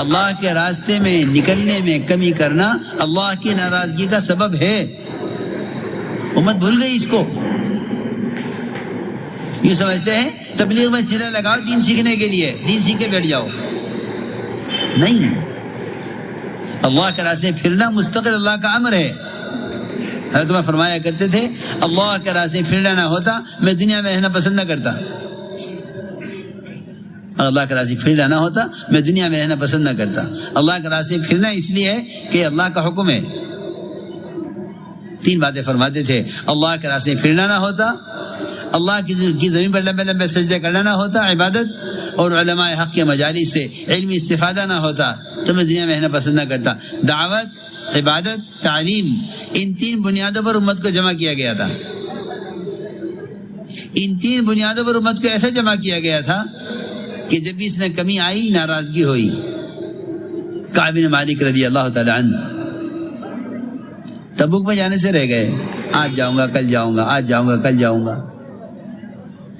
اللہ کے راستے میں نکلنے میں کمی کرنا اللہ کی ناراضگی کا سبب ہے۔ امت بھول گئی اس کو، یہ سمجھتے ہیں تبلیغ میں چلے لگاؤ دین سیکھنے کے لیے، دین سیکھ کے بیٹھ جاؤ۔ نہیں، اللہ کے راستے پھرنا مستقل اللہ کا امر ہے۔ حضرت عمر فرمایا کرتے تھے اللہ کے راستے پھرنا نہ ہوتا میں دنیا میں رہنا پسند نہ کرتا۔ اللہ کے راستے پھرنا نہ ہوتا میں دنیا میں رہنا پسند نہ کرتا۔ اللہ کے راستے پھرنا اس لیے ہے کہ اللہ کا حکم ہے۔ تین باتیں فرماتے تھے، اللہ کے راستے پھرنا نہ ہوتا، اللہ کی زمین پر لمبے لمبے سجدے کرنا نہ ہوتا عبادت، اور علماء حق کے مجالس سے علمی استفادہ نہ ہوتا تو میں دنیا میں رہنا پسند نہ کرتا۔ دعوت، عبادت، تعلیم، ان تین بنیادوں پر امت کو جمع کیا گیا تھا۔ ان تین بنیادوں پر امت کو ایسا جمع کیا گیا تھا کہ جب بھی اس میں کمی آئی ناراضگی ہوئی۔ کعب بن مالک رضی اللہ تعالی عنہ تبوک میں جانے سے رہ گئے، آج جاؤں گا کل جاؤں گا، آج جاؤں گا کل جاؤں گا،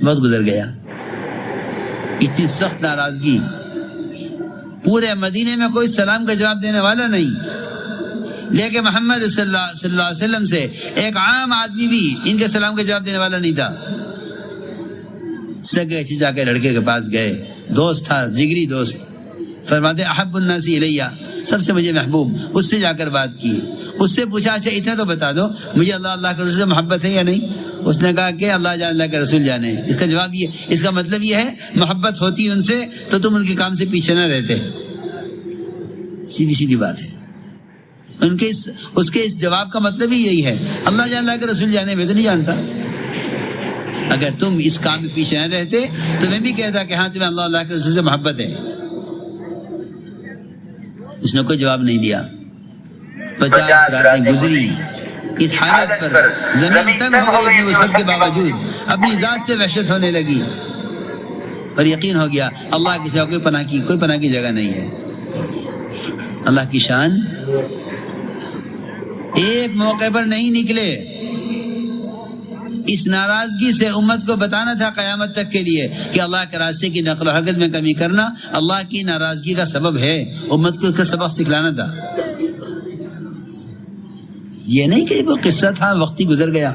وقت گزر گیا۔ اتنی سخت ناراضگی، پورے مدینے میں کوئی سلام کا جواب دینے والا نہیں، لیکن محمد صلی اللہ علیہ وسلم سے ایک عام آدمی بھی ان کے سلام کا جواب دینے والا نہیں تھا۔ سگے چچا کے لڑکے کے پاس گئے، دوست تھا، جگری دوست، فرماتے احب الناس الیہ، سب سے مجھے محبوب، اس سے جا کر بات کی، اس سے پوچھا اچھا اتنا تو بتا دو مجھے اللہ کے رسول سے محبت ہے یا نہیں؟ اس نے کہا کہ اللہ جانے اللہ کے رسول جانے۔ اس کا جواب یہ، اس کا مطلب یہ ہے محبت ہوتی ان سے تو تم ان کے کام سے پیچھے نہ رہتے۔ سیدھی سیدھی بات ہے۔ ان کے اس کے اس جواب کا مطلب ہی یہی ہے، اللہ جانے اللہ کے رسول جانے، میں تو نہیں جانتا۔ اگر تم اس کام میں پیچھے نہ رہتے تو میں بھی کہتا کہ ہاں تمہیں اللہ کے رسول سے محبت ہے۔ اس نے کوئی جواب نہیں دیا۔ 50 راتیں گزری، اس حالت پر زمین تنگ ہو گئی اپنی وسعت کے باوجود، اپنی ذات سے وحشت ہونے لگی، پر یقین ہو گیا اللہ کے سوا کوئی پناہ کی جگہ نہیں ہے۔ اللہ کی شان، ایک موقع پر نہیں نکلے، اس ناراضگی سے امت کو بتانا تھا قیامت تک کے لیے کہ اللہ کے راستے کی نقل و حرکت میں کمی کرنا اللہ کی ناراضگی کا سبب ہے۔ امت کو اس کا سبق سکھلانا تھا، یہ نہیں کہ کوئی قصہ تھا وقتی گزر گیا۔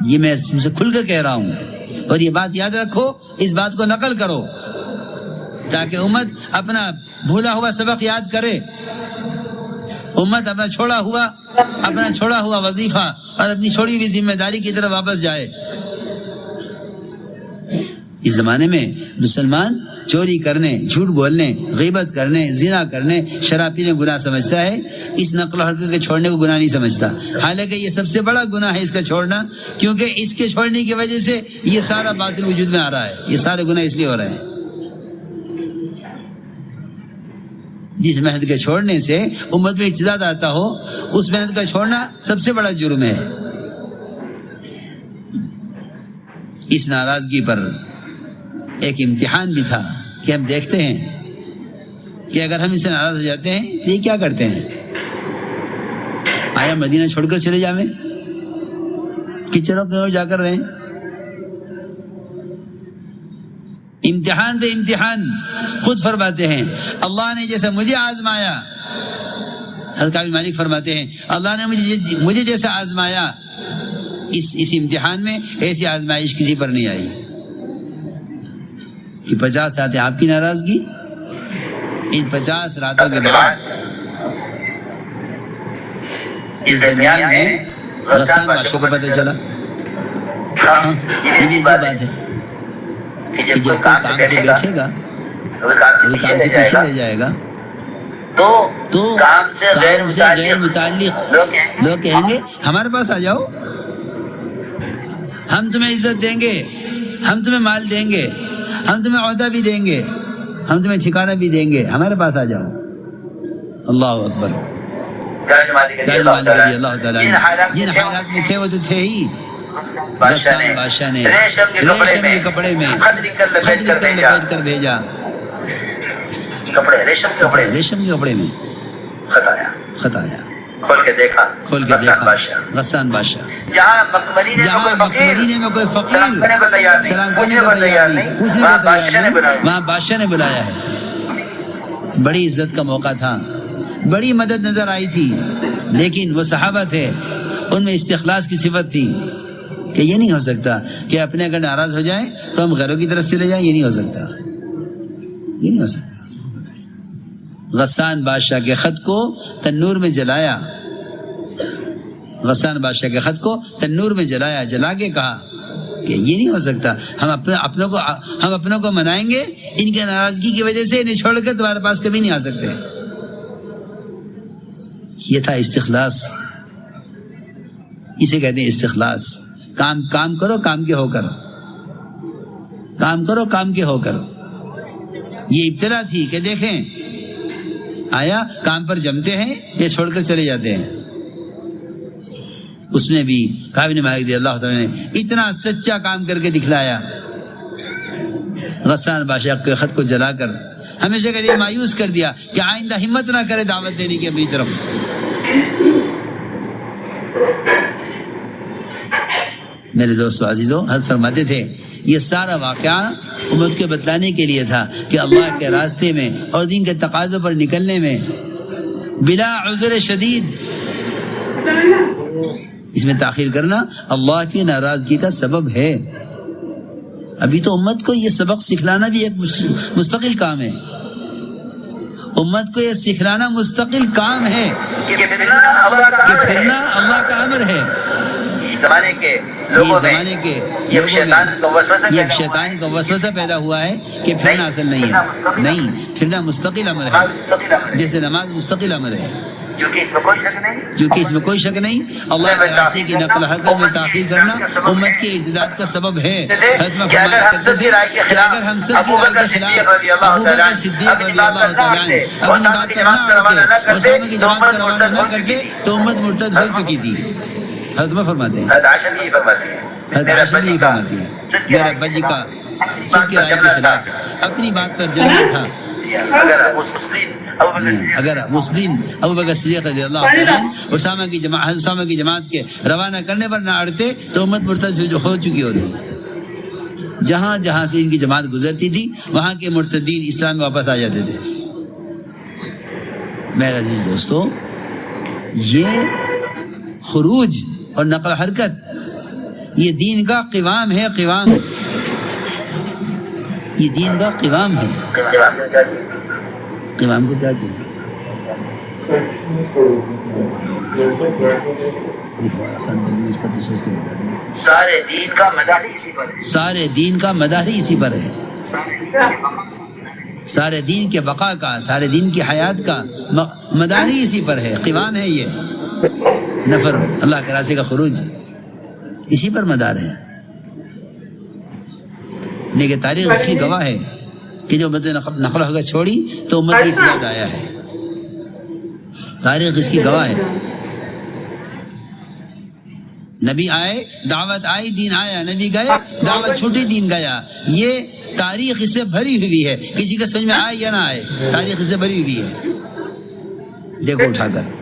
یہ میں تم سے کھل کر کہہ رہا ہوں، اور یہ بات یاد رکھو، اس بات کو نقل کرو تاکہ امت اپنا بھولا ہوا سبق یاد کرے، امت اپنا چھوڑا ہوا وظیفہ اور اپنی چھوڑی ہوئی ذمہ داری کی طرف واپس جائے۔ اس زمانے میں مسلمان چوری کرنے، جھوٹ بولنے، غیبت کرنے، زنا کرنے، شراب پینے گناہ سمجھتا ہے، اس نقل و حرکت کے چھوڑنے کو گناہ نہیں سمجھتا، حالانکہ یہ سب سے بڑا گناہ ہے اس کا چھوڑنا، کیونکہ اس کے چھوڑنے کی وجہ سے یہ سارا باطل وجود میں آ رہا ہے، یہ سارے گناہ اس لیے ہو رہے ہیں۔ جس محنت کے چھوڑنے سے امت میں ارتداد آتا ہو، اس محنت کا چھوڑنا سب سے بڑا جرم ہے۔ اس ناراضگی پر ایک امتحان بھی تھا کہ ہم دیکھتے ہیں کہ اگر ہم اس سے ناراض ہو جاتے ہیں تو یہ کیا کرتے ہیں؟ آیا مدینہ چھوڑ کر چلے جاویں کہ چلو کہیں جا کر رہیں؟ امتحان تو امتحان، خود فرماتے ہیں اللہ نے جیسا مجھے آزمایا، حضرت کعب بن مالک فرماتے ہیں اللہ نے مجھے جیسا آزمایا، اس امتحان میں ایسی آزمائش کسی پر نہیں آئی کہ 50 راتیں آپ کی ناراضگی، ان 50 راتوں کے بعد اس درمیان میں غسان بادشاہ کو پتہ چلا۔ یہ بات ہے کہ جب کوئی کام سے بیٹھے گا، کوئی کام سے پیچھے رہ جائے گا تو کام سے غیر متعلق لوگ کہیں گے ہمارے پاس آ جاؤ، ہم تمہیں عزت دیں گے، ہم تمہیں مال دیں گے، ہم تمہیں عہدہ بھی دیں گے، ہم تمہیں ٹھکانہ بھی دیں گے، ہمارے پاس آ جاؤ۔ اللہ اکبر۔ اللہ تعالیٰ جن حالات میں تھے وہ تو تھے ہی۔ بادشاہ نے ریشم کے کپڑے میں خط لکھ کر لپیٹ کر بھیجا، ریشم کے کپڑے میں خط آیا، کھول کے دیکھا غسان بادشاہ، جہاں مکمدینے میں کوئی فقیر سلام کرنے کو تیار نہیں، پوچھنے کو تیار نہیں، وہاں بادشاہ نے بلایا ہے۔ بڑی عزت کا موقع تھا، بڑی مدد نظر آئی تھی، لیکن وہ صحابہ تھے، ان میں استخلاص کی صفت تھی کہ یہ نہیں ہو سکتا کہ اپنے اگر ناراض ہو جائیں تو ہم غیروں کی طرف چلے جائیں، یہ نہیں ہو سکتا، یہ نہیں ہو سکتا۔ غسان بادشاہ کے خط کو تنور میں جلایا، غسان بادشاہ کے خط کو تنور میں جلایا، جلا کے کہا کہ یہ نہیں ہو سکتا، ہم اپنوں کو منائیں گے، ان کی ناراضگی کی وجہ سے انہیں چھوڑ کر تمہارے پاس کبھی نہیں آ سکتے۔ یہ تھا استخلاص، اسے کہتے ہیں استخلاص۔ کام کرو کام کے ہو کر، کام کرو کام کے ہو کر۔ یہ ابتلا تھی کہ دیکھیں آیا کام پر جمتے ہیں یا چھوڑ کر چلے جاتے ہیں۔ اس میں بھی کعب بن مالک رضی اللہ تعالیٰ نے اتنا سچا کام کر کے دکھلایا، غسان بادشاہ کے خط کو جلا کر ہمیشہ کے لیے مایوس کر دیا کہ آئندہ ہمت نہ کرے دعوت دینے کی اپنی طرف۔ میرے دوستو عزیزو، حضرت فرماتے تھے یہ سارا واقعہ امت کو بتلانے کے لیے تھا کہ اللہ کے راستے میں اور دین کے تقاضوں پر نکلنے میں بلا عذر شدید اس میں تاخیر کرنا اللہ کی ناراضگی کا سبب ہے۔ ابھی تو امت کو یہ سبق سکھلانا بھی ایک مستقل کام ہے، امت کو یہ سکھلانا مستقل کام ہے کہ پھرنا اللہ کا امر ہے۔ زمانے کے لوگوں میں یہ شیطان کا وسوسہ پیدا ہوا ہے کہ پھرنا اصل نہیں ہے، نہیں، پھرنا مستقل امر ہے، جیسے نماز مستقل امر ہے، چونکہ اس میں کوئی شک نہیں، چونکہ اس میں کوئی شک نہیں اللہ کے راستے کی نقل حرکت میں تاخیر کرنا امت کے ارتداد کا سبب ہے۔ حضرت فرمایا کرتے تھے کہ اگر ہم سب کی رائے کے خلاف ابوبکر صدیق رضی اللہ تعالیٰ عنہ اپنی بات کا نہ اڑتے، اسامہ کی جماعت کا روانہ نہ کرتے تو امت مرتد ہو چکی تھی۔ حضرت فرماتے ہیں، حضرت عائشہ بھی فرماتی ہے، میرے ابا جی کا سب کی رائے کے خلاف اپنی بات پر جمنا تھا۔ اگر اس دن ابوبکر صدیق رضی اللہ تعالیٰ عنہ اسامہ کی جماعت کے روانہ کرنے پر نہ اڑتے تو امت مرتد ہو چکی ہوتی۔ جہاں جہاں سے ان کی جماعت گزرتی تھی وہاں کے مرتدین اسلام میں واپس آ جاتے تھے۔ میرے عزیز دوستو، یہ خروج اور نقل حرکت یہ دین کا قوام ہے، قوام، یہ دین کا قوام ہے۔ قوام کو کیا کیا سارے دین کا مدار ہی اسی پر ہے، سارے دین کا مدار ہی اسی پر ہے، سارے دین کے بقا کا، سارے دین کی حیات کا مدار ہی اسی پر ہے، قوام ہے یہ۔ نفر اللہ کے راستے کا خروج اسی پر مدار ہے، لیکن تاریخ اس کی گواہ ہے کہ جو امت نے نقل حرکت چھوڑی تو امت کی ارتداد آیا ہے، تاریخ اس کی گواہ ہے۔ نبی آئے، دعوت آئی، دین آیا، نبی گئے، دعوت چھوٹی، دین گیا۔ یہ تاریخ اس سے بھری ہوئی ہے، کسی کا سمجھ میں آئے یا نہ آئے، تاریخ اس سے بھری ہوئی ہے، دیکھو اٹھا کر۔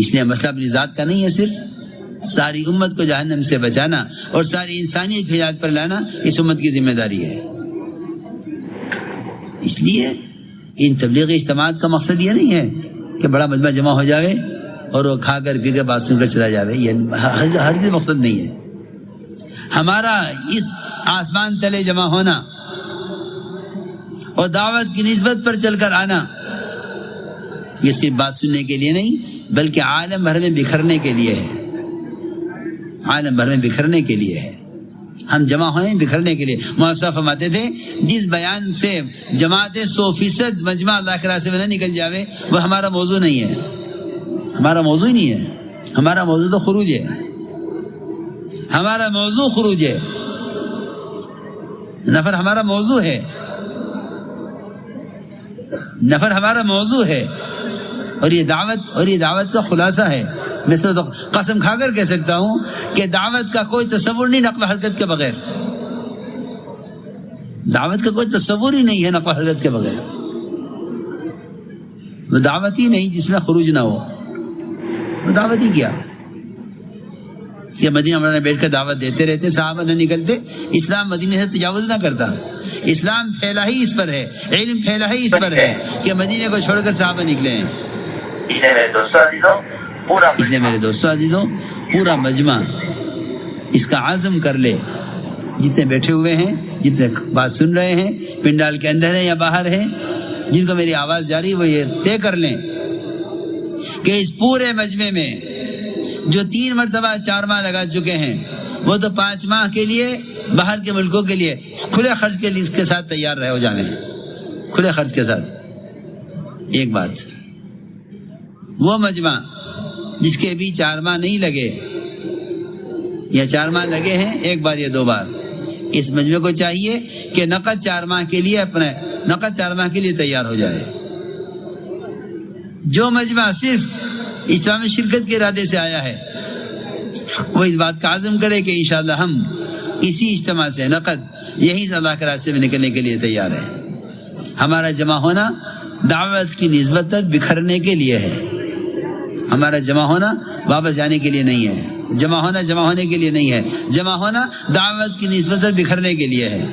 اس لیے مسئلہ اپنی ذات کا نہیں ہے، صرف ساری امت کو جہنم سے بچانا اور ساری انسانیت کی ہدایت پر لانا اس امت کی ذمہ داری ہے۔ اس لیے ان تبلیغی اجتماعات کا مقصد یہ نہیں ہے کہ بڑا مجمع جمع ہو جاوے اور وہ کھا کر پی کے بات سن کر چلا جاوے، یہ ہرگز مقصد نہیں ہے۔ ہمارا اس آسمان تلے جمع ہونا اور دعوت کی نسبت پر چل کر آنا یہ صرف بات سننے کے لیے نہیں بلکہ عالم بھر میں بکھرنے کے لیے ہے، عالم بھر میں بکھرنے کے لیے ہے۔ ہم جمع ہوئے بکھرنے کے لیے۔ مولانا صاحب فرماتے تھے جس بیان سے جماعت 100% مجمع اللہ کے راستے میں نہ نکل جاوے وہ ہمارا موضوع نہیں ہے، ہمارا موضوع ہی نہیں ہے، ہمارا موضوع تو خروج ہے، ہمارا موضوع خروج ہے، نفر ہمارا موضوع ہے، نفر ہمارا موضوع ہے، اور یہ دعوت کا خلاصہ ہے۔ میں تو قسم کھا کر کہہ سکتا ہوں کہ دعوت کا کوئی تصور نہیں نقل حرکت کے بغیر، دعوت کا کوئی تصور ہی نہیں ہے نقل حرکت کے بغیر۔ وہ دعوت ہی نہیں جس میں خروج نہ ہو، وہ دعوت ہی کیا۔ کہ مدینہ منورہ میں بیٹھ کر دعوت دیتے رہتے، صحابہ نہ نکلتے، اسلام مدینے سے تجاوز نہ کرتا۔ اسلام پھیلا ہی اس پر ہے، علم پھیلا ہی اس پر ہے کہ مدینے کو چھوڑ کر صحابہ نکلے ہیں۔ اس لیے میرے دوستو عزیزوں پورا مجمع اس کا عزم کر لے، جتنے بیٹھے ہوئے ہیں، جتنے بات سن رہے ہیں، پنڈال کے اندر ہیں یا باہر ہیں، جن کو میری آواز جاری وہ یہ طے کر لیں کہ اس پورے مجمع میں جو 3 مرتبہ 4 ماہ لگا چکے ہیں وہ تو 5 ماہ کے لیے باہر کے ملکوں کے لیے کھلے خرچ کے لیے اس کے ساتھ تیار رہے ہو جانے ہیں، کھلے خرچ کے ساتھ۔ ایک بات، وہ مجمع جس کے بھی 4 ماہ نہیں لگے یا 4 ماہ لگے ہیں 1 بار یا 2 بار، اس مجمع کو چاہیے کہ نقد 4 ماہ کے لیے تیار ہو جائے۔ جو مجمع صرف اسلامی شرکت کے ارادے سے آیا ہے وہ اس بات کا عزم کرے کہ انشاءاللہ ہم اسی اجتماع سے نقد یہیں سے اللہ کے راستے میں نکلنے کے لیے تیار ہیں۔ ہمارا جمع ہونا دعوت کی نسبت تک بکھرنے کے لیے ہے، ہمارا جمع ہونا واپس جانے کے لیے نہیں ہے، جمع ہونے کے لیے نہیں ہے، جمع ہونا دعوت کی نسبت تک بکھرنے کے لیے ہے۔